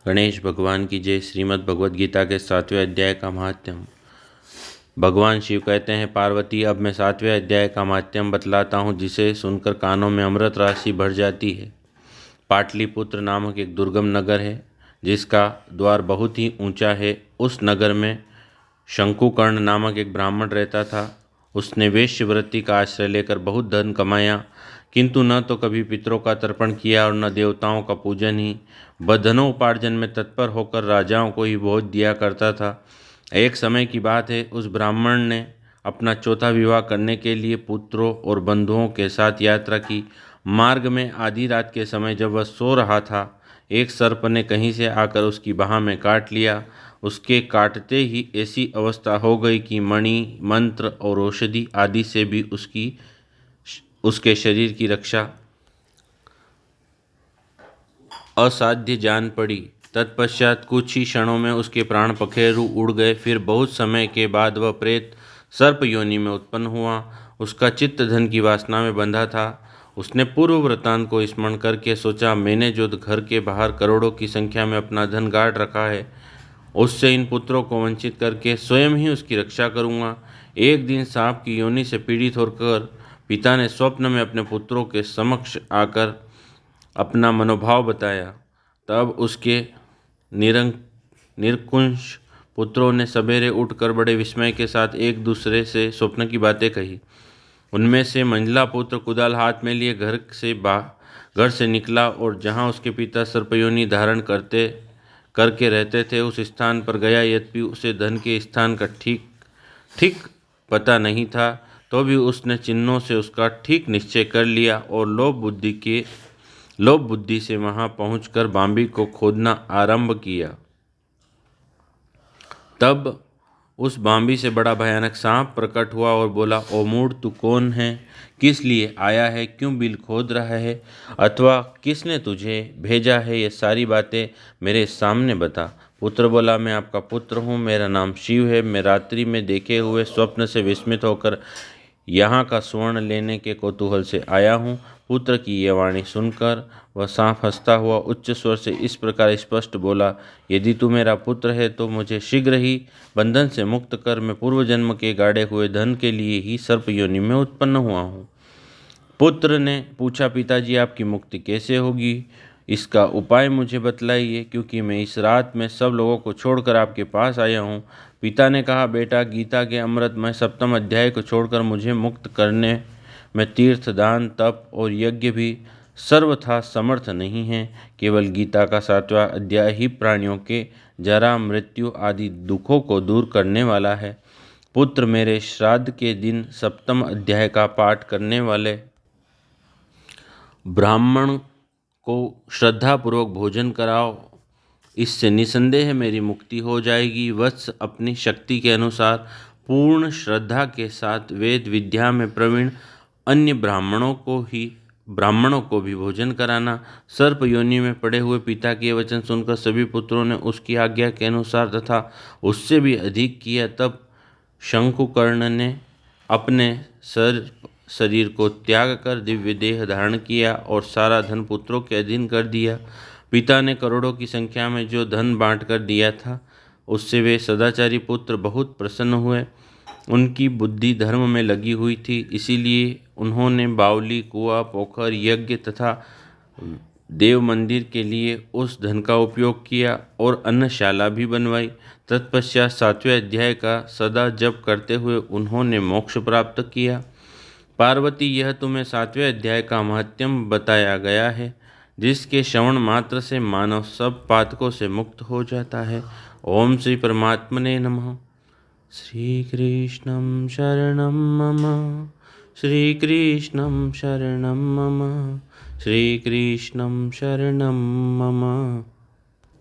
गणेश भगवान की जय। श्रीमद् भगवद गीता के 7वें अध्याय का महात्म्य। भगवान शिव कहते हैं, पार्वती अब मैं 7वें अध्याय का महात्म्य बतलाता हूँ, जिसे सुनकर कानों में अमृत राशि भर जाती है। पाटलिपुत्र नामक एक दुर्गम नगर है, जिसका द्वार बहुत ही ऊंचा है। उस नगर में शंकुकर्ण नामक एक ब्राह्मण रहता था। उसने वेश्यवृत्ति का आश्रय लेकर बहुत धन कमाया, किंतु न तो कभी पितरों का तर्पण किया और न देवताओं का पूजन ही। बधनोपार्जन में तत्पर होकर राजाओं को ही भोज दिया करता था। एक समय की बात है, उस ब्राह्मण ने अपना चौथा विवाह करने के लिए पुत्रों और बंधुओं के साथ यात्रा की। मार्ग में आधी रात के समय जब वह सो रहा था, एक सर्प ने कहीं से आकर उसकी बाह में काट लिया। उसके काटते ही ऐसी अवस्था हो गई कि मणि, मंत्र और औषधि आदि से भी उसके शरीर की रक्षा असाध्य जान पड़ी। तत्पश्चात कुछ ही क्षणों में उसके प्राण पखेरु उड़ गए। फिर बहुत समय के बाद वह प्रेत सर्प योनि में उत्पन्न हुआ। उसका चित्त धन की वासना में बंधा था। उसने पूर्व वृत्तांत को स्मरण करके सोचा, मैंने जो घर के बाहर करोड़ों की संख्या में अपना धन गाड़ रखा है, उससे इन पुत्रों को वंचित करके स्वयं ही उसकी रक्षा करूंगा। एक दिन सांप की योनि से पीड़ित होकर पिता ने स्वप्न में अपने पुत्रों के समक्ष आकर अपना मनोभाव बताया। तब उसके निरंकुश पुत्रों ने सवेरे उठकर बड़े विस्मय के साथ एक दूसरे से स्वप्न की बातें कही। उनमें से मंझला पुत्र कुदाल हाथ में लिए घर से निकला और जहाँ उसके पिता सर्पयोनि धारण करके रहते थे, उस स्थान पर गया। यद्यपि उसे धन के स्थान का ठीक ठीक पता नहीं था, तो भी उसने चिन्हों से उसका ठीक निश्चय कर लिया और लोभ बुद्धि से वहां पहुंचकर बांबी को खोदना आरंभ किया। तब उस बांबी से बड़ा भयानक सांप प्रकट हुआ और बोला, ओ मूढ़, तू कौन है? किस लिए आया है? क्यों बिल खोद रहा है? अथवा किसने तुझे भेजा है? ये सारी बातें मेरे सामने बता। पुत्र बोला, मैं आपका पुत्र हूँ, मेरा नाम शिव है। मैं रात्रि में देखे हुए स्वप्न से विस्मित होकर यहाँ का स्वर्ण लेने के कौतूहल से आया हूँ। पुत्र की ये वाणी सुनकर वह सांप हंसता हुआ उच्च स्वर से इस प्रकार स्पष्ट बोला, यदि तू मेरा पुत्र है तो मुझे शीघ्र ही बंधन से मुक्त कर। मैं पूर्व जन्म के गाड़े हुए धन के लिए ही सर्प योनि में उत्पन्न हुआ हूँ। पुत्र ने पूछा, पिताजी, आपकी मुक्ति कैसे होगी? इसका उपाय मुझे बतलाइए, क्योंकि मैं इस रात में सब लोगों को छोड़कर आपके पास आया हूँ। पिता ने कहा, बेटा, गीता के अमृतमय 7वें अध्याय को छोड़कर मुझे मुक्त करने में तीर्थ, दान, तप और यज्ञ भी सर्वथा समर्थ नहीं है। केवल गीता का 7वां अध्याय ही प्राणियों के जरा, मृत्यु आदि दुखों को दूर करने वाला है। पुत्र, मेरे श्राद्ध के दिन 7वें अध्याय का पाठ करने वाले ब्राह्मण को श्रद्धापूर्वक भोजन कराओ। इससे निसंदेह मेरी मुक्ति हो जाएगी। वत्स, अपनी शक्ति के अनुसार पूर्ण श्रद्धा के साथ वेद विद्या में प्रवीण अन्य ब्राह्मणों को भी भोजन कराना। सर्प योनि में पड़े हुए पिता के वचन सुनकर सभी पुत्रों ने उसकी आज्ञा के अनुसार तथा उससे भी अधिक किया। तब शंकुकर्ण ने अपने शरीर को त्याग कर दिव्य देह धारण किया और सारा धन पुत्रों के अधीन कर दिया। पिता ने करोड़ों की संख्या में जो धन बांट कर दिया था, उससे वे सदाचारी पुत्र बहुत प्रसन्न हुए। उनकी बुद्धि धर्म में लगी हुई थी, इसीलिए उन्होंने बावली, कुआं, पोखर, यज्ञ तथा देव मंदिर के लिए उस धन का उपयोग किया और अन्नशाला भी बनवाई। तत्पश्चात 7वें अध्याय का सदा जप करते हुए उन्होंने मोक्ष प्राप्त किया। पार्वती, यह तुम्हें 7वें अध्याय का महात्म्य बताया गया है, जिसके श्रवण मात्र से मानव सब पातकों से मुक्त हो जाता है। ओम श्री परमात्मने नमः। श्री कृष्णं शरणं मम, श्री कृष्णं शरणं मम, श्री कृष्णं शरणं मम।